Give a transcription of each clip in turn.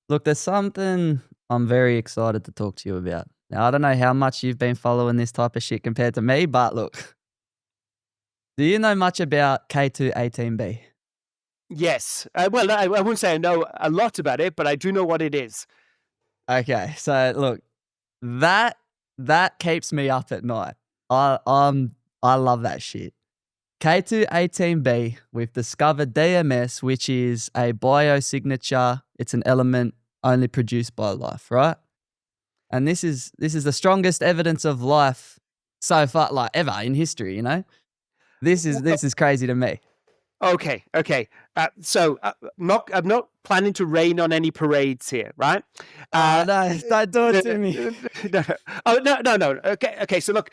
Look, there's something I'm very excited to talk to you about. Now, I don't know how much you've been following this type of shit compared to me, but look, do you know much about K2-18b? Yes. Well, I wouldn't say I know a lot about it, but I do know what it is. Okay, so look, that keeps me up at night. I love that shit. K2-18b, we've discovered DMS, which is a biosignature. It's an element only produced by life, right? And this is the strongest evidence of life so far, like ever in history. You know, this is crazy to me. Okay. So I'm not planning to rain on any parades here, right? No, don't do it to me. No. Oh, no. Okay. So look,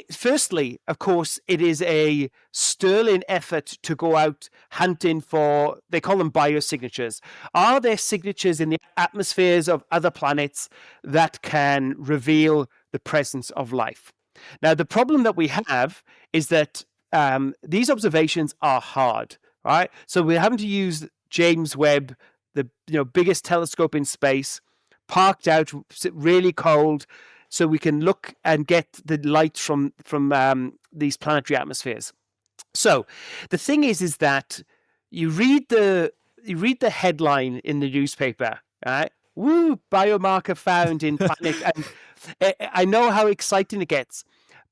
firstly, of course, it is a sterling effort to go out hunting for, they call them biosignatures. Are there signatures in the atmospheres of other planets that can reveal the presence of life? Now, the problem that we have is that these observations are hard, right? So we're having to use James Webb, the biggest telescope in space, parked out, really cold, so we can look and get the light from these planetary atmospheres. So the thing is that you read the headline in the newspaper, right? Woo, biomarker found in planet, and I know how exciting it gets,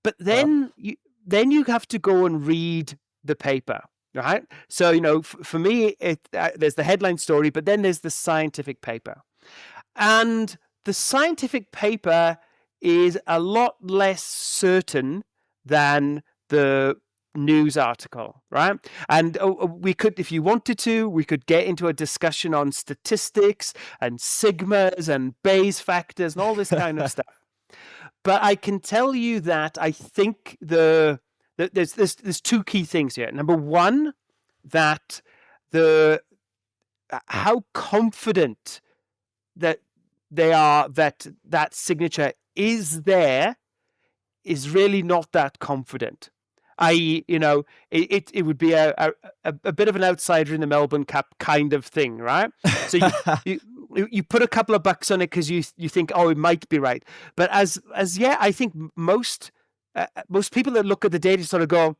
but then you have to go and read the paper, right? So, for me, there's the headline story, but then there's the scientific paper. And the scientific paper is a lot less certain than the news article, right? And we could, if you wanted to, we could get into a discussion on statistics and sigmas and Bayes factors and all this kind of stuff. But I can tell you that I think there's two key things here. Number one, that how confident that they are that signature is there is really not that confident. I.e., it would be a bit of an outsider in the Melbourne Cup kind of thing, right? So you put a couple of bucks on it because you think, oh, it might be right. But as yet, I think most people that look at the data sort of go,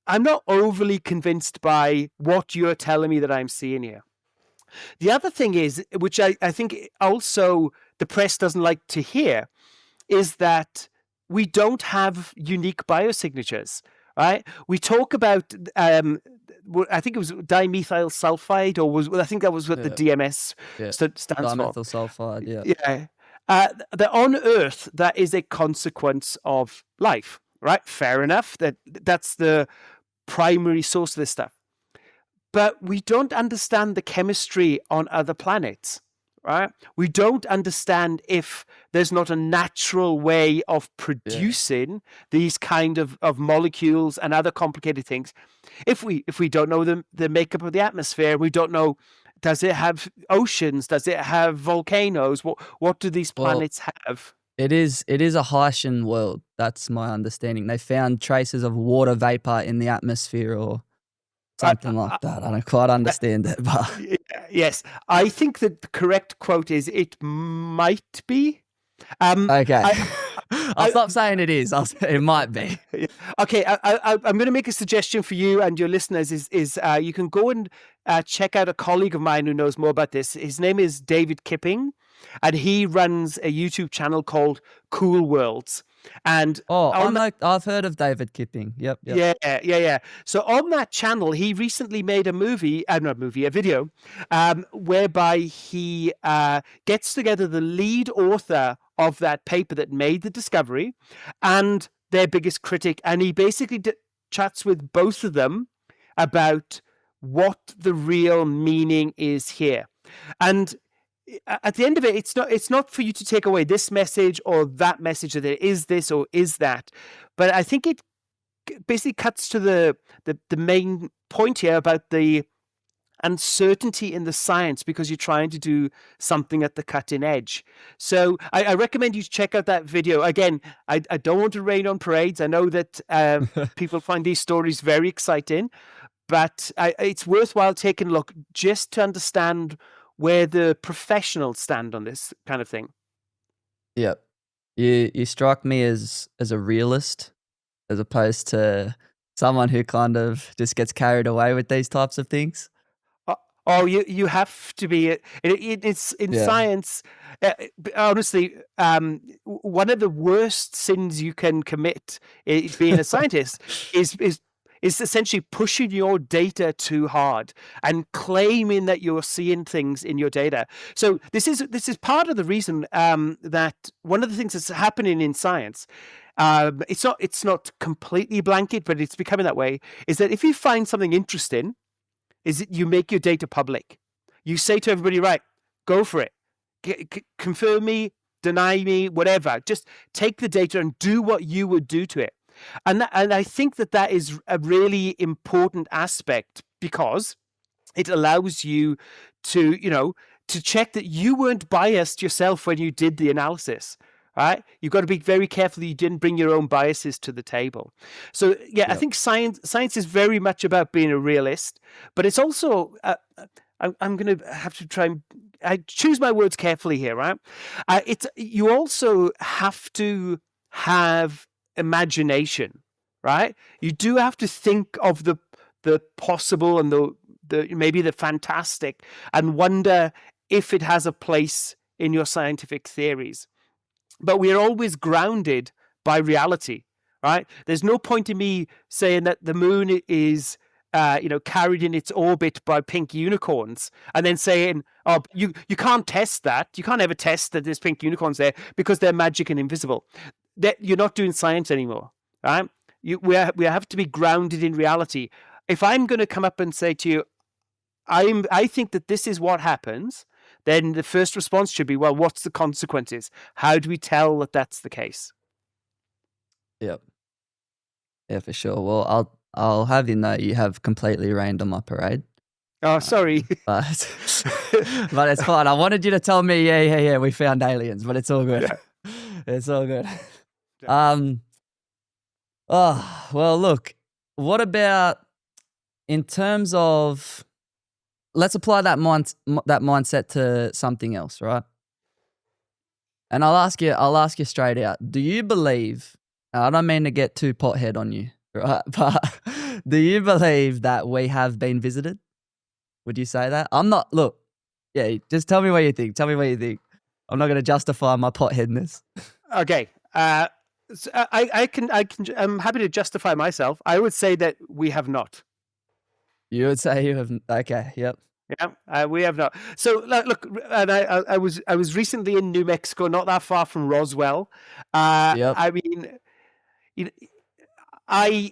I'm not overly convinced by what you're telling me that I'm seeing here. The other thing is, which I think also the press doesn't like to hear, is that we don't have unique biosignatures, right? We talk about, I think it was dimethyl sulfide, I think that was what the DMS stands for. Dimethyl sulfide, yeah. That on Earth, that is a consequence of life, right? Fair enough. That's the primary source of this stuff. But we don't understand the chemistry on other planets, right? We don't understand if there's not a natural way of producing these kind of molecules and other complicated things. If we don't know the makeup of the atmosphere, we don't know, does it have oceans? Does it have volcanoes? What do these planets have? It is a Haitian world. That's my understanding. They found traces of water vapor in the atmosphere or something like that. I don't quite understand it, but yes, I think that the correct quote is it might be. Okay, I'll stop saying it is. It might be. Okay, I'm going to make a suggestion for you and your listeners. Is you can go and check out a colleague of mine who knows more about this. His name is David Kipping, and he runs a YouTube channel called Cool Worlds. And I've heard of David Kipping. Yep. Yeah. So on that channel, he recently made a video, whereby he gets together the lead author of that paper that made the discovery and their biggest critic, and he basically chats with both of them about what the real meaning is here. And at the end of it, it's not for you to take away this message or that message, that there is this or is that. But I think it basically cuts to the main point here about the uncertainty in the science because you're trying to do something at the cutting edge. So I recommend you check out that video. Again, I don't want to rain on parades. I know that people find these stories very exciting, but it's worthwhile taking a look just to understand where the professionals stand on this kind of thing. Yep. You struck me as a realist, as opposed to someone who kind of just gets carried away with these types of things. Oh, you have to be. It's in science. Honestly, one of the worst sins you can commit being a scientist is essentially pushing your data too hard and claiming that you're seeing things in your data. So this is part of the reason that one of the things that's happening in science. It's not completely blanket, but it's becoming that way. Is that if you find something interesting, is that you make your data public. You say to everybody, right, go for it. Confirm me, deny me, whatever. Just take the data and do what you would do to it. And I think that is a really important aspect, because it allows you to check that you weren't biased yourself when you did the analysis. Right? You've got to be very careful that you didn't bring your own biases to the table. So, I think science is very much about being a realist, but it's also, I'm going to have to try and I choose my words carefully here, right? You also have to have imagination, right? You do have to think of the possible and the maybe the fantastic, and wonder if it has a place in your scientific theories. But we are always grounded by reality, right? There's no point in me saying that the moon is, carried in its orbit by pink unicorns, and then saying, "Oh, you can't test that. You can't ever test that there's pink unicorns there because they're magic and invisible." That you're not doing science anymore, right? We have to be grounded in reality. If I'm going to come up and say to you, I think that this is what happens, then the first response should be, well, what's the consequences? How do we tell that that's the case? Yep. Yeah, for sure. Well, I'll have you know you have completely rained on my parade. Oh, sorry. But it's fine. I wanted you to tell me, yeah, we found aliens, but it's all good. Yeah. It's all good. Yeah. Oh, well, look, what about in terms of, let's apply that mindset to something else, right? And I'll ask you straight out. Do you believe, I don't mean to get too pothead on you, right? But do you believe that we have been visited? Would you say that? Just tell me what you think. I'm not going to justify my potheadness. Okay. So I'm happy to justify myself. I would say that we have not. You would say you have. Okay. Yep. Yeah, we have not. So look, and I was recently in New Mexico, not that far from Roswell. Yep. I mean, I'm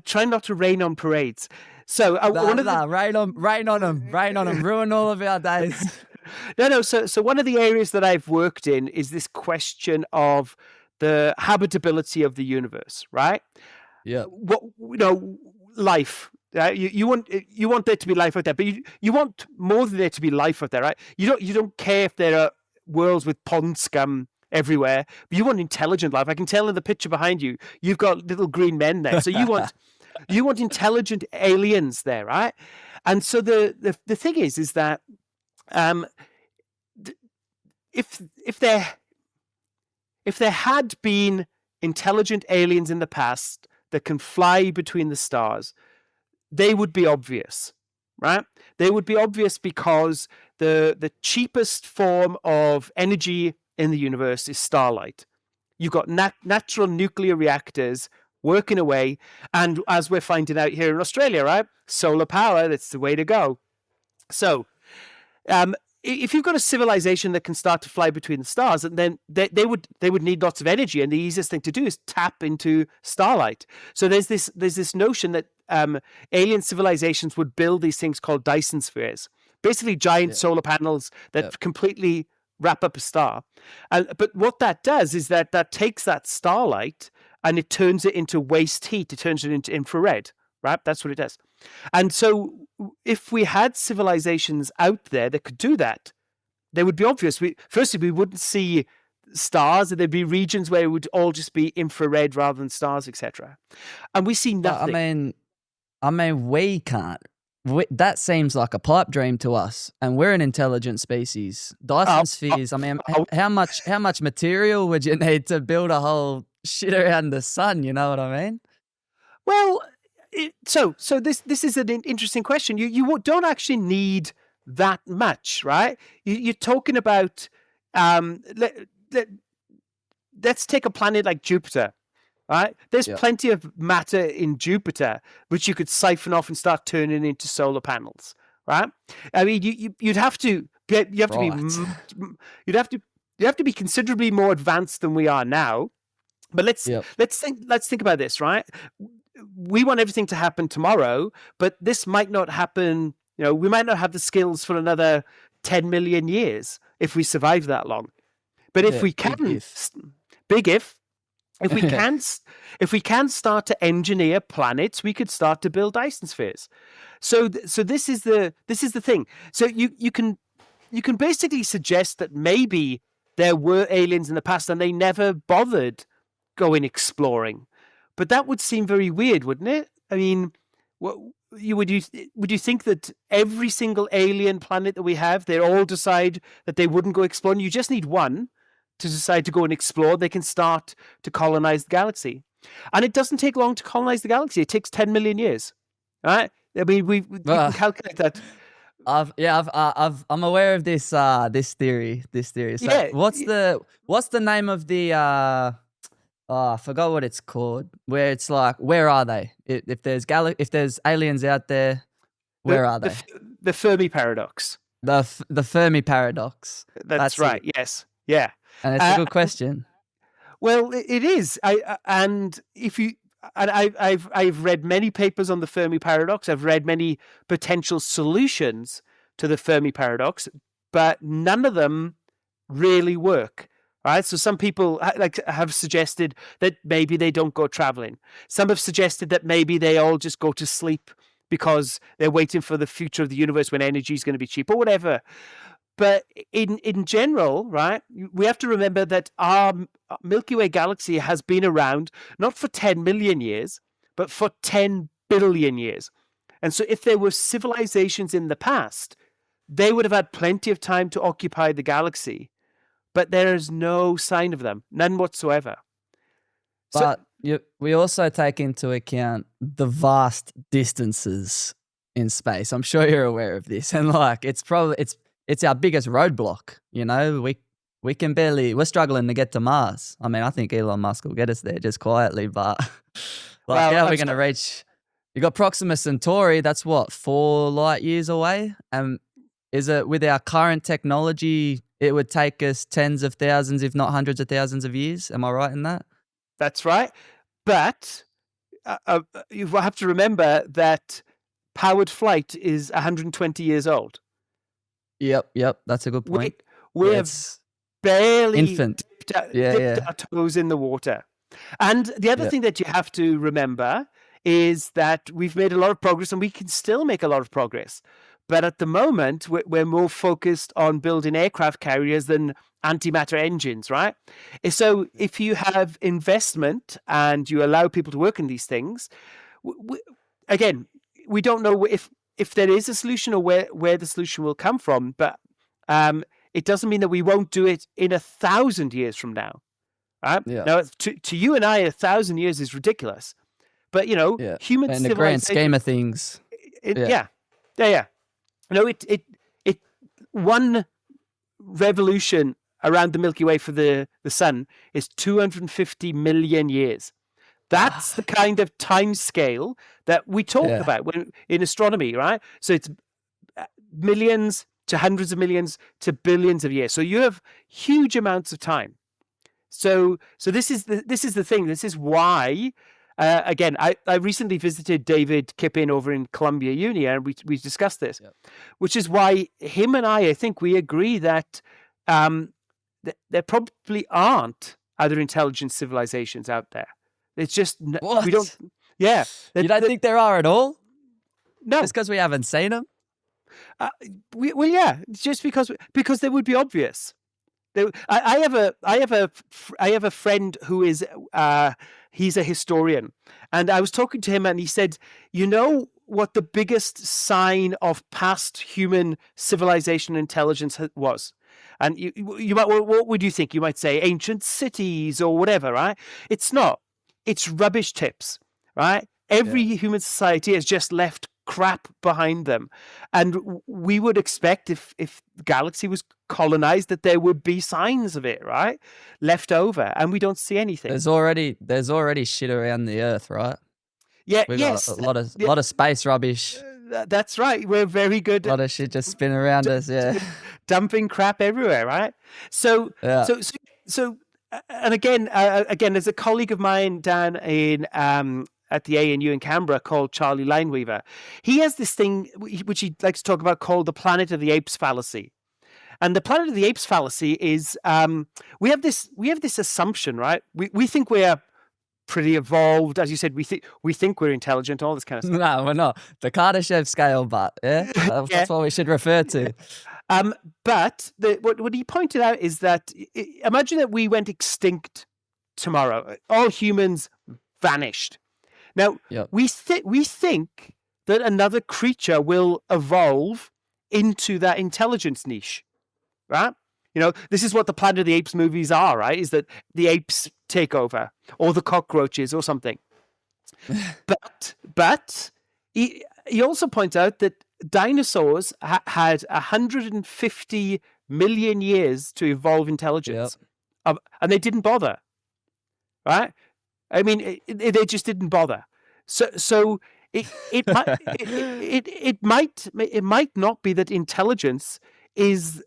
trying not to rain on parades. So rain on them, ruin all of our days. No. So one of the areas that I've worked in is this question of the habitability of the universe, right? Yeah. Life. You want there to be life out there, but you want more than there to be life out there, right? You don't care if there are worlds with pond scum everywhere, but you want intelligent life. I can tell in the picture behind you, you've got little green men there. So you want intelligent aliens there, right? And so the thing is that if there had been intelligent aliens in the past that can fly between the stars, they would be obvious, right? They would be obvious because the cheapest form of energy in the universe is starlight. You've got natural nuclear reactors working away, and as we're finding out here in Australia, right? Solar power, that's the way to go. So, if you've got a civilization that can start to fly between the stars, then they would need lots of energy, and the easiest thing to do is tap into starlight. So there's this notion that alien civilizations would build these things called Dyson spheres, basically giant solar panels that completely wrap up a star. But what that does is that takes that starlight and it turns it into waste heat. It turns it into infrared, right? That's what it does. And so if we had civilizations out there that could do that, they would be obvious. Firstly, we wouldn't see stars, and there'd be regions where it would all just be infrared rather than stars, etc. And we see But nothing. I mean, we can't. That seems like a pipe dream to us, and we're an intelligent species. Dyson spheres. I mean, how much material would you need to build a whole shit around the sun? You know what I mean? Well, so this is an interesting question. You don't actually need that much, right? You're talking about let's take a planet like Jupiter. Right? There's plenty of matter in Jupiter which you could siphon off and start turning into solar panels, right? I mean, you'd have to be considerably more advanced than we are now. But let's think about this, right? We want everything to happen tomorrow, but this might not happen. You know, we might not have the skills for another 10 million years if we survive that long. But if we can, big if. If we can start to engineer planets, we could start to build Dyson spheres. So this is the thing. So you can basically suggest that maybe there were aliens in the past and they never bothered going exploring. But that would seem very weird, wouldn't it? I mean, would you think that every single alien planet that we have, they all decide that they wouldn't go exploring? You just need one to decide to go and explore. They can start to colonize the galaxy, and it doesn't take long to colonize the galaxy. It takes 10 million years, right? I mean, we can calculate that. I'm aware of this theory. So what's the name of the I forgot what it's called. Where it's like, where are they? If there's aliens out there, where are they? The Fermi paradox. The Fermi paradox. That's right. It. Yes. Yeah. And it's a good question. Well, it is. I've read many papers on the Fermi paradox. I've read many potential solutions to the Fermi paradox, but none of them really work. Right? So some people have suggested that maybe they don't go traveling. Some have suggested that maybe they all just go to sleep because they're waiting for the future of the universe when energy is going to be cheap or whatever. But in general, right, we have to remember that our Milky Way galaxy has been around not for 10 million years, but for 10 billion years. And so if there were civilizations in the past, they would have had plenty of time to occupy the galaxy. But there is no sign of them, none whatsoever. But we also take into account the vast distances in space. I'm sure you're aware of this. And like, it's our biggest roadblock. You know, we're struggling to get to Mars. I mean, I think Elon Musk will get us there just quietly, but how are we going to reach? You got Proxima Centauri. That's what, 4 light years away. And is it with our current technology, it would take us tens of thousands, if not hundreds of thousands of years? Am I right in that? That's right. But you have to remember that powered flight is 120 years old. Yep. That's a good point. We have barely dipped our toes in the water. And the other thing that you have to remember is that we've made a lot of progress and we can still make a lot of progress. But at the moment, we're more focused on building aircraft carriers than antimatter engines, right? So if you have investment and you allow people to work in these things, again, we don't know if there is a solution or where the solution will come from, but it doesn't mean that we won't do it in 1,000 years from now. Right? Yeah. Now, to you and I, 1,000 years is ridiculous. But, you know, human civilization... In the grand scheme of things. Yeah. No, it one revolution around the Milky Way for the sun is 250 million years. That's the kind of time scale that we talk about in astronomy, right? So it's millions to hundreds of millions to billions of years. So you have huge amounts of time. So this is the thing. This is why. Again, I recently visited David Kippin over in Columbia Uni, and we discussed this, which is why him and I think we agree that there probably aren't other intelligent civilizations out there. It's just what? We don't. Yeah, you don't think there are at all? No, just because we haven't seen them. It's just because they would be obvious. I have a friend who is he's a historian, and I was talking to him, and he said, you know what the biggest sign of past human civilization and intelligence was? And you might, what would you think? You might say ancient cities or whatever, right? It's not. It's rubbish tips, right? Every human society has just left crap behind them, and we would expect if the galaxy was colonized that there would be signs of it, right, left over, and we don't see anything. There's already shit around the Earth, right? Yeah, We've yes, got a lot of space rubbish. That's right. We're very good A lot of shit just spinning around us. Yeah, dumping crap everywhere, right? So, yeah. and again, there's a colleague of mine down in at the ANU in Canberra called Charlie Lineweaver. He has this thing which he likes to talk about called the Planet of the Apes fallacy. And the Planet of the Apes fallacy is we have this assumption, right? We think we're pretty evolved, as you said. We think we're intelligent, all this kind of stuff. No, we're not. The Kardashev scale, but that's what we should refer to. But what he pointed out is that imagine that we went extinct tomorrow. All humans vanished. Now, we think that another creature will evolve into that intelligence niche, right? This is what the Planet of the Apes movies are, right? Is that the apes take over, or the cockroaches, or something. But he also points out that dinosaurs had 150 million years to evolve intelligence, and they didn't bother, right? I mean, they just didn't bother. So it might not be that intelligence is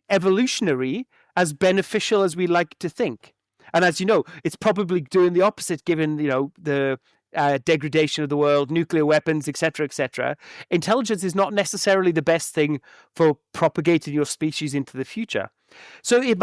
evolutionary as beneficial as we like to think. And as you know, it's probably doing the opposite, given the degradation of the world, nuclear weapons, etc., etc. Intelligence is not necessarily the best thing for propagating your species into the future. So it